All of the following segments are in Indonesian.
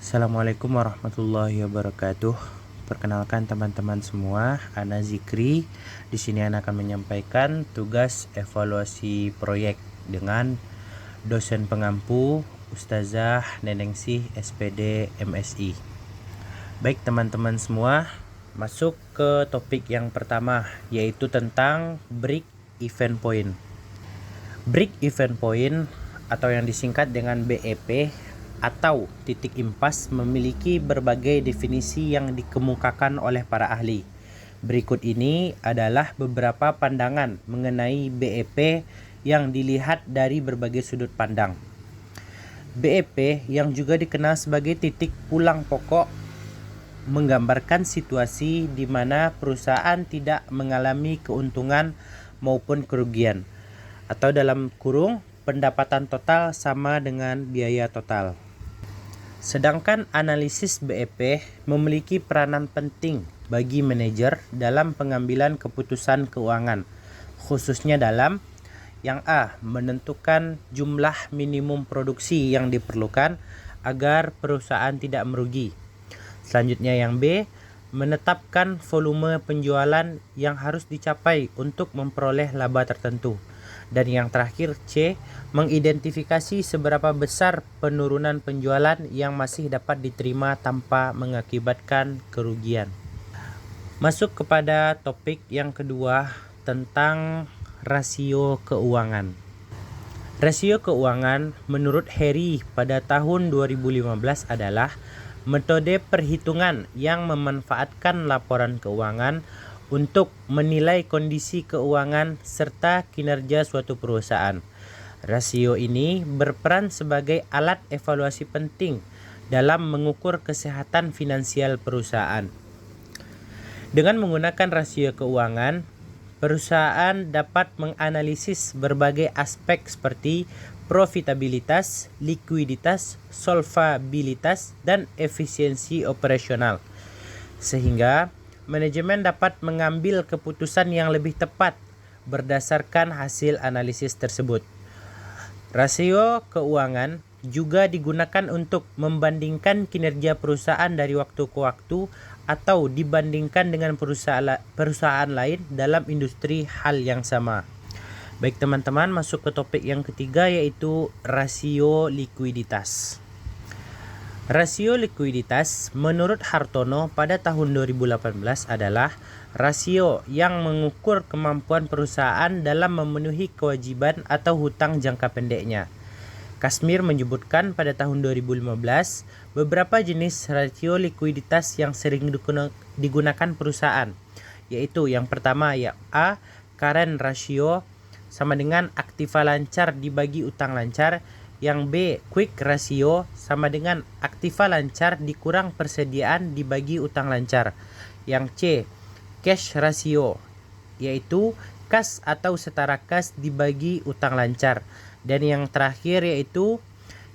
Assalamualaikum warahmatullahi wabarakatuh. Perkenalkan teman-teman semua, Ana Zikri. Di sini Ana akan menyampaikan tugas evaluasi proyek dengan dosen pengampu Ustazah Nenengsih SPD MSI. Baik teman-teman semua, masuk ke topik yang pertama, yaitu tentang Break Even Point. Break Even Point atau yang disingkat dengan BEP atau titik impas memiliki berbagai definisi yang dikemukakan oleh para ahli. Berikut ini adalah beberapa pandangan mengenai BEP yang dilihat dari berbagai sudut pandang. BEP yang juga dikenal sebagai titik pulang pokok menggambarkan situasi di mana perusahaan tidak mengalami keuntungan maupun kerugian, atau dalam kurung pendapatan total sama dengan biaya total. Sedangkan analisis BEP memiliki peranan penting bagi manajer dalam pengambilan keputusan keuangan, khususnya dalam yang A. menentukan jumlah minimum produksi yang diperlukan agar perusahaan tidak merugi. Selanjutnya yang B. menetapkan volume penjualan yang harus dicapai untuk memperoleh laba tertentu. Dan yang terakhir C. mengidentifikasi seberapa besar penurunan penjualan yang masih dapat diterima tanpa mengakibatkan kerugian. Masuk kepada topik yang kedua tentang rasio keuangan. Rasio keuangan menurut Harry pada tahun 2015 adalah metode perhitungan yang memanfaatkan laporan keuangan untuk menilai kondisi keuangan serta kinerja suatu perusahaan. Rasio ini berperan sebagai alat evaluasi penting dalam mengukur kesehatan finansial perusahaan. Dengan menggunakan rasio keuangan, perusahaan dapat menganalisis berbagai aspek seperti profitabilitas, likuiditas, solvabilitas, dan efisiensi operasional, sehingga manajemen dapat mengambil keputusan yang lebih tepat berdasarkan hasil analisis tersebut. Rasio keuangan juga digunakan untuk membandingkan kinerja perusahaan dari waktu ke waktu atau dibandingkan dengan perusahaan lain dalam industri hal yang sama. Baik teman-teman, masuk ke topik yang ketiga, yaitu rasio likuiditas. Rasio likuiditas menurut Hartono pada tahun 2018 adalah rasio yang mengukur kemampuan perusahaan dalam memenuhi kewajiban atau hutang jangka pendeknya. Kasmir menyebutkan pada tahun 2015 beberapa jenis rasio likuiditas yang sering digunakan perusahaan, yaitu yang pertama ya A. current ratio sama dengan aktiva lancar dibagi utang lancar. Yang B. quick ratio sama dengan aktiva lancar dikurang persediaan dibagi utang lancar. Yang C. cash ratio, yaitu kas atau setara kas dibagi utang lancar. Dan yang terakhir yaitu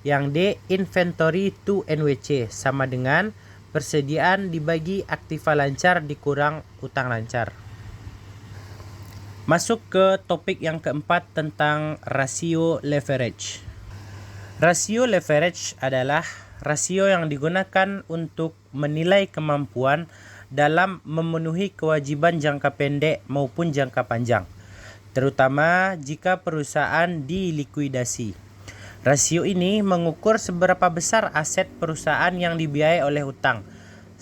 yang D. inventory to NWC sama dengan persediaan dibagi aktiva lancar dikurang utang lancar. Masuk ke topik yang keempat tentang rasio leverage. Rasio leverage adalah rasio yang digunakan untuk menilai kemampuan dalam memenuhi kewajiban jangka pendek maupun jangka panjang, terutama jika perusahaan dilikuidasi. Rasio ini mengukur seberapa besar aset perusahaan yang dibiayai oleh utang.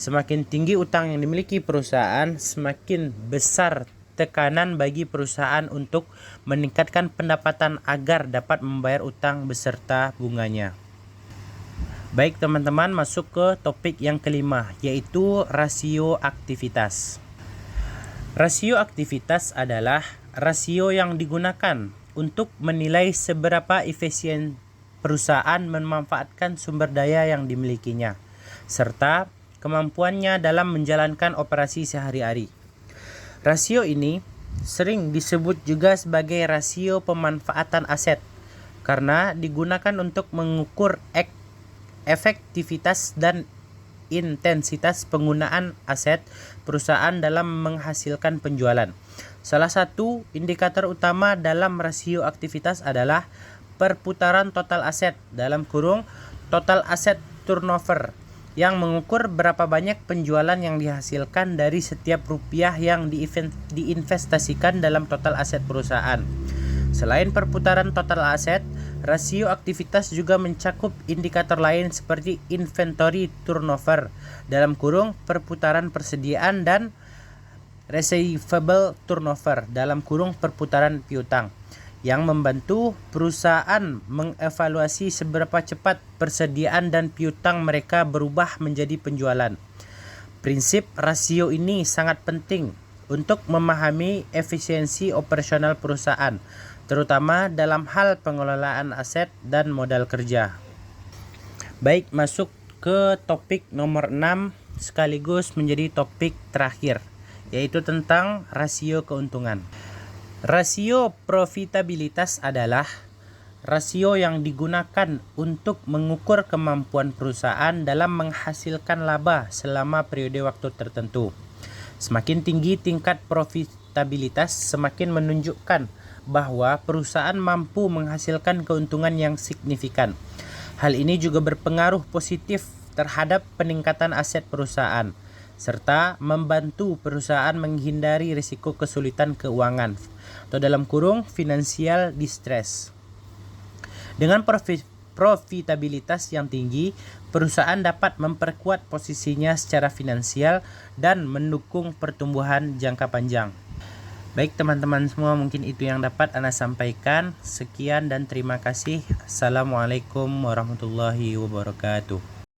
Semakin tinggi utang yang dimiliki perusahaan, semakin besar tekanan bagi perusahaan untuk meningkatkan pendapatan agar dapat membayar utang beserta bunganya. Baik teman-teman, masuk ke topik yang kelima, yaitu rasio aktivitas. Rasio aktivitas adalah rasio yang digunakan untuk menilai seberapa efisien perusahaan memanfaatkan sumber daya yang dimilikinya, serta kemampuannya dalam menjalankan operasi sehari-hari. Rasio ini sering disebut juga sebagai rasio pemanfaatan aset karena digunakan untuk mengukur efektivitas dan intensitas penggunaan aset perusahaan dalam menghasilkan penjualan. Salah satu indikator utama dalam rasio aktivitas adalah perputaran total aset dalam kurung total aset turnover yang mengukur berapa banyak penjualan yang dihasilkan dari setiap rupiah yang diinvestasikan dalam total aset perusahaan. Selain perputaran total aset, rasio aktivitas juga mencakup indikator lain seperti inventory turnover dalam kurung perputaran persediaan dan receivable turnover dalam kurung perputaran piutang, yang membantu perusahaan mengevaluasi seberapa cepat persediaan dan piutang mereka berubah menjadi penjualan. Prinsip rasio ini sangat penting untuk memahami efisiensi operasional perusahaan, terutama dalam hal pengelolaan aset dan modal kerja. Baik, masuk ke topik nomor 6 sekaligus menjadi topik terakhir, yaitu tentang rasio keuntungan. Rasio profitabilitas adalah rasio yang digunakan untuk mengukur kemampuan perusahaan dalam menghasilkan laba selama periode waktu tertentu. Semakin tinggi tingkat profitabilitas, semakin menunjukkan bahwa perusahaan mampu menghasilkan keuntungan yang signifikan. Hal ini juga berpengaruh positif terhadap peningkatan aset perusahaan, serta membantu perusahaan menghindari risiko kesulitan keuangan atau dalam kurung financial distress. Dengan profitabilitas yang tinggi, perusahaan dapat memperkuat posisinya secara finansial dan mendukung pertumbuhan jangka panjang. Baik teman-teman semua, mungkin itu yang dapat Ana sampaikan. Sekian dan terima kasih. Assalamualaikum warahmatullahi wabarakatuh.